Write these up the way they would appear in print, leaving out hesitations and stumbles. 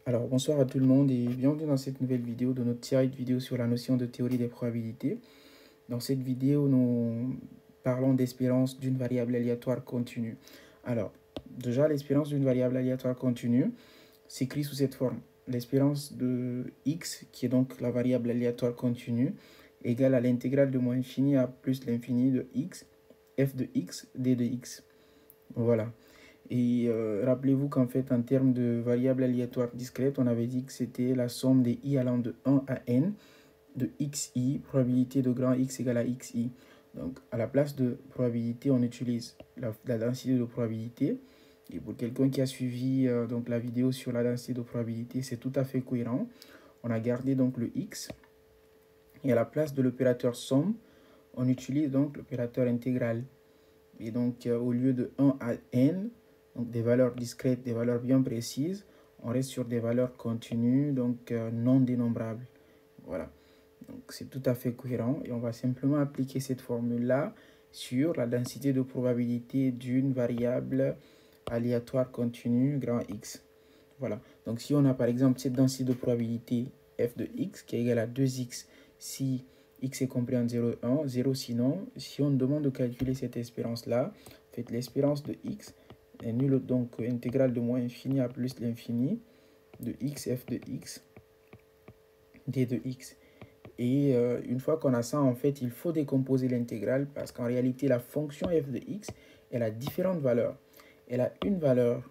Alors, bonsoir à tout le monde et bienvenue dans cette nouvelle vidéo de notre série de vidéos sur la notion de théorie des probabilités. Dans cette vidéo, nous parlons d'espérance d'une variable aléatoire continue. Alors, déjà, l'espérance d'une variable aléatoire continue s'écrit sous cette forme. L'espérance de x, qui est donc la variable aléatoire continue, égale à l'intégrale de moins infini à plus l'infini de x, f de x, d de x. Voilà. Et rappelez-vous qu'en fait, en termes de variables aléatoires discrètes, on avait dit que c'était la somme des i allant de 1 à n de xi, probabilité de grand X égale à xi. Donc, à la place de probabilité, on utilise la densité de probabilité. Et pour quelqu'un qui a suivi donc la vidéo sur la densité de probabilité, c'est tout à fait cohérent. On a gardé donc le x. Et à la place de l'opérateur somme, on utilise donc l'opérateur intégral. Et donc, au lieu de 1 à n, donc des valeurs discrètes, des valeurs bien précises, on reste sur des valeurs continues, donc non dénombrables. Voilà. Donc, c'est tout à fait cohérent et on va simplement appliquer cette formule-là sur la densité de probabilité d'une variable aléatoire continue grand X. Voilà. Donc, si on a par exemple cette densité de probabilité f de x qui est égale à 2x si x est compris en 0 et 1, 0 sinon, si on demande de calculer cette espérance-là, en fait, l'espérance de x est nulle, donc intégrale de moins infini à plus l'infini de x, f de x, d de x. Et une fois qu'on a ça, en fait, il faut décomposer l'intégrale parce qu'en réalité, la fonction f de x, elle a différentes valeurs. Elle a une valeur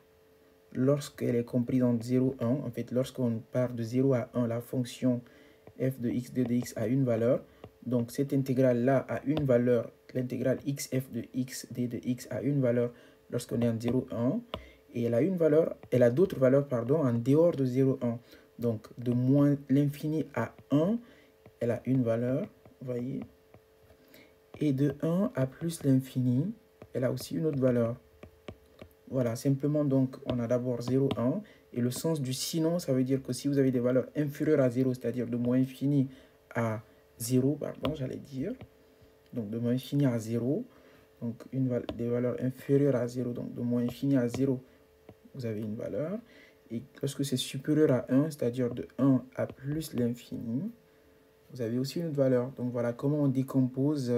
lorsqu'elle est comprise en 0, 1. En fait, lorsqu'on part de 0 à 1, la fonction f de x, d de x a une valeur. Donc, cette intégrale-là a une valeur, l'intégrale x, f de x, d de x a une valeur lorsqu'on est en 0, 1. Et elle a une valeur, elle a d'autres valeurs, pardon, en dehors de 0, 1. Donc, de moins l'infini à 1, elle a une valeur, vous voyez. Et de 1 à plus l'infini, elle a aussi une autre valeur. Voilà, simplement, donc, on a d'abord 0, 1. Et le sens du sinon, ça veut dire que si vous avez des valeurs inférieures à 0, c'est-à-dire de moins infini à 0, pardon, j'allais dire. Donc, de moins infini à 0. Donc, des valeurs inférieures à 0, donc de moins infini à 0, vous avez une valeur. Et lorsque c'est supérieur à 1, c'est-à-dire de 1 à plus l'infini, vous avez aussi une autre valeur. Donc voilà comment on décompose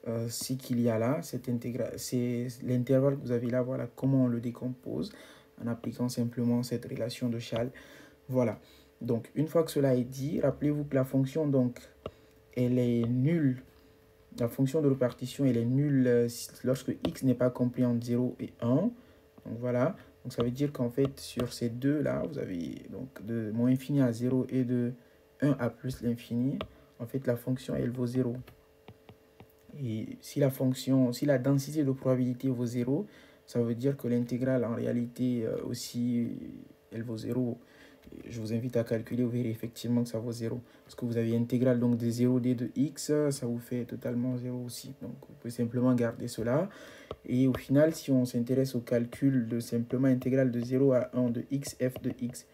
ce qu'il y a là, c'est l'intervalle que vous avez là, voilà comment on le décompose en appliquant simplement cette relation de Chasles. Voilà. Donc une fois que cela est dit, rappelez-vous que la fonction, donc, elle est nulle. La fonction de répartition, elle est nulle lorsque x n'est pas compris entre 0 et 1. Donc voilà. Donc ça veut dire qu'en fait, sur ces deux-là, vous avez donc de moins infini à 0 et de 1 à plus l'infini. En fait, la fonction, elle vaut 0. Et si la densité de probabilité vaut 0, ça veut dire que l'intégrale, en réalité, aussi, elle vaut 0. Je vous invite à calculer, vous verrez effectivement que ça vaut 0. Parce que vous avez intégrale donc de 0d de x, ça vous fait totalement 0 aussi. Donc vous pouvez simplement garder cela. Et au final, si on s'intéresse au calcul de simplement intégrale de 0 à 1 de x, f de x,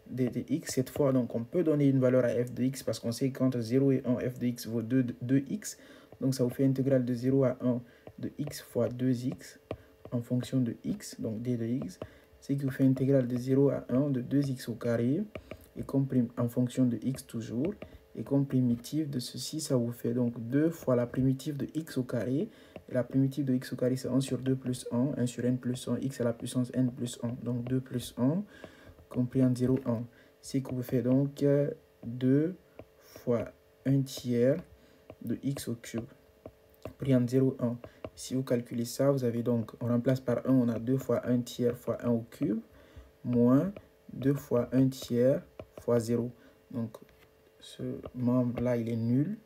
d de x, cette fois, donc on peut donner une valeur à f de x parce qu'on sait qu'entre 0 et 1, f de x vaut 2x. Donc ça vous fait intégrale de 0 à 1 de x fois 2x en fonction de x, donc d de x. C'est qui vous fait intégrale de 0 à 1 de 2x au carré et en fonction de x toujours. Et comme primitive de ceci, ça vous fait donc 2 fois la primitive de x au carré. Et la primitive de x au carré, c'est 1 sur 2 plus 1, 1 sur n plus 1, x à la puissance n plus 1. Donc 2 plus 1, compris en 0, 1. C'est qui vous fait donc 2 fois 1 tiers de x au cube, pris en 0, 1. Si vous calculez ça, vous avez donc, on remplace par 1, on a 2 fois 1 tiers fois 1 au cube, moins 2 fois 1 tiers fois 0. Donc, ce membre-là, il est nul.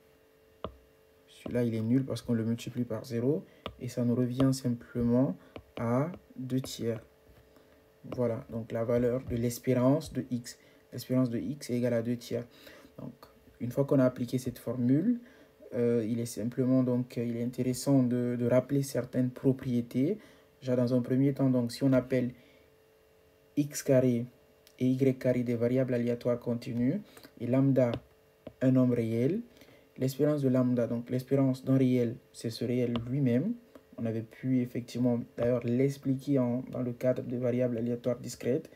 Celui-là, il est nul parce qu'on le multiplie par 0. Et ça nous revient simplement à 2 tiers. Voilà, donc la valeur de l'espérance de x. L'espérance de x est égale à 2 tiers. Donc, une fois qu'on a appliqué cette formule, il est simplement donc il est intéressant de rappeler certaines propriétés. Déjà dans un premier temps, donc si on appelle x carré et y carré des variables aléatoires continues et lambda un nombre réel, l'espérance de lambda, donc l'espérance d'un réel, c'est ce réel lui-même. On avait pu effectivement d'ailleurs l'expliquer dans le cadre de variables aléatoires discrètes.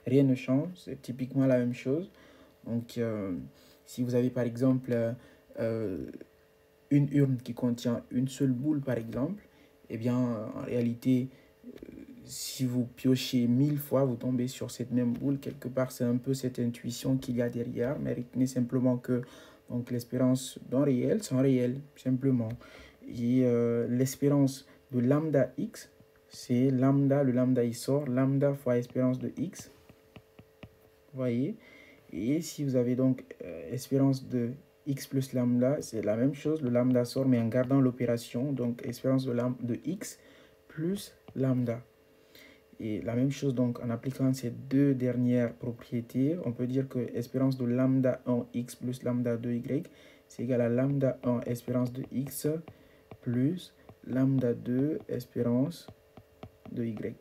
rien ne change, c'est typiquement la même chose. Donc, si vous avez par exemple une urne qui contient une seule boule, par exemple, eh bien, en réalité, si vous piochez 1000 fois, vous tombez sur cette même boule. Quelque part, c'est un peu cette intuition qu'il y a derrière, mais retenez simplement que donc l'espérance d'un réel, c'est un réel, simplement. Et l'espérance de lambda x, c'est lambda, le lambda il sort, lambda fois espérance de x. Vous voyez? Et si vous avez donc espérance de x plus lambda, c'est la même chose, le lambda sort, mais en gardant l'opération, donc espérance de x plus lambda. Et la même chose, donc, en appliquant ces deux dernières propriétés, on peut dire que espérance de lambda 1 x plus lambda 2 y, c'est égal à lambda 1 espérance de x plus lambda 2 espérance de y.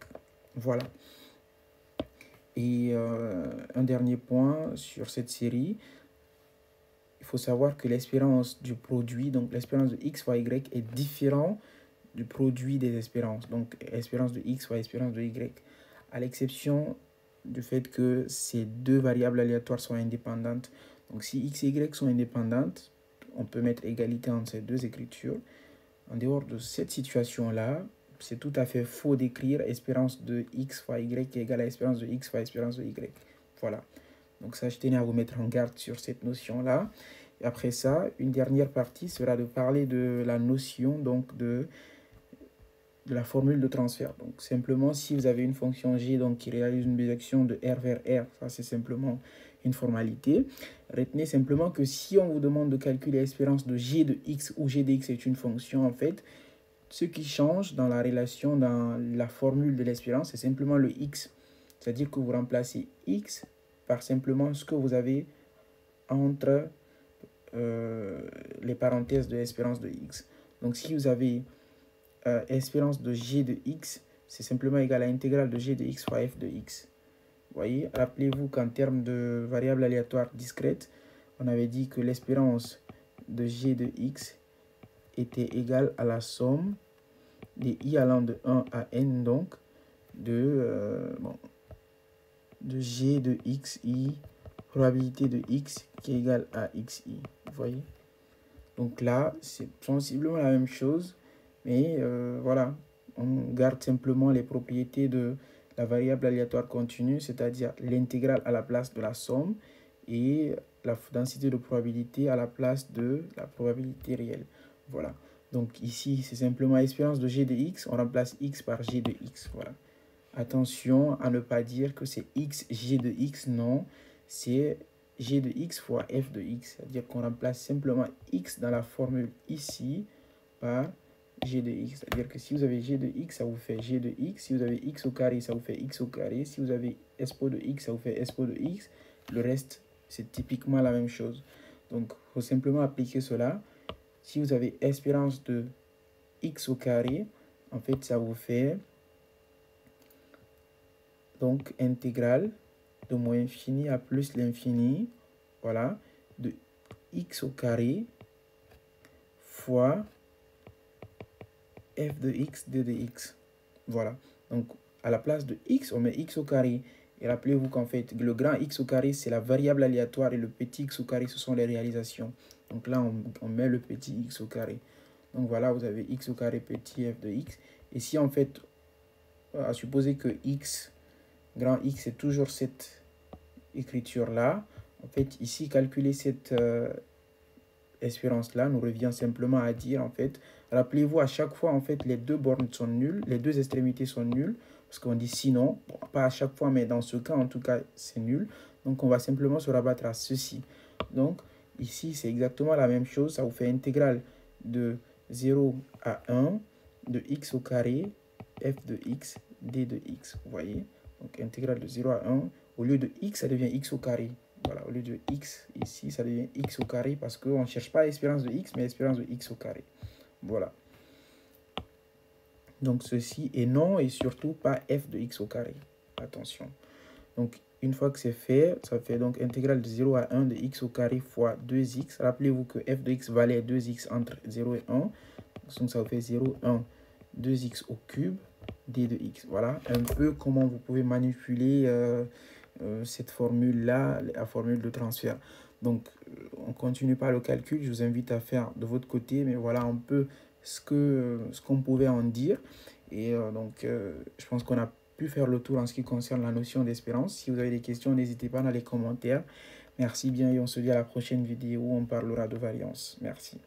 Voilà. Et un dernier point sur cette série, il faut savoir que l'espérance du produit, donc l'espérance de x fois y, est différente du produit des espérances. Donc, espérance de x fois espérance de y. À l'exception du fait que ces deux variables aléatoires sont indépendantes. Donc, si x et y sont indépendantes, on peut mettre égalité entre ces deux écritures. En dehors de cette situation-là, c'est tout à fait faux d'écrire espérance de x fois y qui est égale à espérance de x fois espérance de y. Voilà. Donc ça, je tenais à vous mettre en garde sur cette notion-là. Et après ça, une dernière partie sera de parler de la notion donc de la formule de transfert. Donc simplement, si vous avez une fonction g donc, qui réalise une bisection de R vers R, ça c'est simplement une formalité. Retenez simplement que si on vous demande de calculer l'espérance de g de x où g de x est une fonction, en fait, ce qui change dans la relation, dans la formule de l'espérance, c'est simplement le x. C'est-à-dire que vous remplacez x par simplement ce que vous avez entre les parenthèses de l'espérance de x. Donc si vous avez espérance de g de x, c'est simplement égal à l'intégrale de g de x fois f de x. Vous voyez, rappelez-vous qu'en termes de variables aléatoires discrètes, on avait dit que l'espérance de g de x était égale à la somme des i allant de 1 à n, donc, de g de xi, probabilité de x qui est égale à xi. Vous voyez? Donc là, c'est sensiblement la même chose, mais voilà, on garde simplement les propriétés de la variable aléatoire continue, c'est-à-dire l'intégrale à la place de la somme et la densité de probabilité à la place de la probabilité réelle. Voilà. Donc ici, c'est simplement espérance de g de x, on remplace x par g de x. Voilà. Attention à ne pas dire que c'est x, g de x, non, c'est g de x fois f de x, c'est-à-dire qu'on remplace simplement x dans la formule ici par g de x, c'est-à-dire que si vous avez g de x, ça vous fait g de x, si vous avez x au carré, ça vous fait x au carré, si vous avez expo de x, ça vous fait expo de x, le reste, c'est typiquement la même chose. Donc, il faut simplement appliquer cela. Si vous avez espérance de x au carré, en fait, ça vous fait donc intégrale de moins infini à plus l'infini, voilà, de x au carré fois f de x, d de x. Voilà. Donc, à la place de x, on met x au carré. Et rappelez-vous qu'en fait, le grand x au carré, c'est la variable aléatoire et le petit x au carré, ce sont les réalisations. Donc là, on met le petit x au carré. Donc voilà, vous avez x au carré petit f de x. Et si en fait, à supposer que x, grand x, est toujours cette écriture-là, en fait, ici, calculer cette espérance-là nous revient simplement à dire, en fait, rappelez-vous, à chaque fois, en fait, les deux bornes sont nulles, les deux extrémités sont nulles, parce qu'on dit sinon, bon, pas à chaque fois, mais dans ce cas, en tout cas, c'est nul. Donc, on va simplement se rabattre à ceci. Donc, ici, c'est exactement la même chose. Ça vous fait intégrale de 0 à 1 de x au carré, f de x, d de x. Vous voyez? Donc, intégrale de 0 à 1. Au lieu de x, ça devient x au carré. Voilà, au lieu de x, ici, ça devient x au carré parce qu'on ne cherche pas l'espérance de x, mais l'espérance de x au carré. Voilà. Donc, ceci est non et surtout pas f de x au carré. Attention. Donc, une fois que c'est fait, ça fait donc intégrale de 0 à 1 de x au carré fois 2x. Rappelez-vous que f de x valait 2x entre 0 et 1. Donc, ça vous fait 0, 1, 2x au cube, d de x. Voilà un peu comment vous pouvez manipuler cette formule-là, la formule de transfert. Donc, on continue pas le calcul. Je vous invite à faire de votre côté, mais voilà un peu ce qu'on pouvait en dire. Et je pense qu'on a pu faire le tour en ce qui concerne la notion d'espérance. Si vous avez des questions, n'hésitez pas dans les commentaires. Merci bien et on se dit à la prochaine vidéo où on parlera de variance. Merci.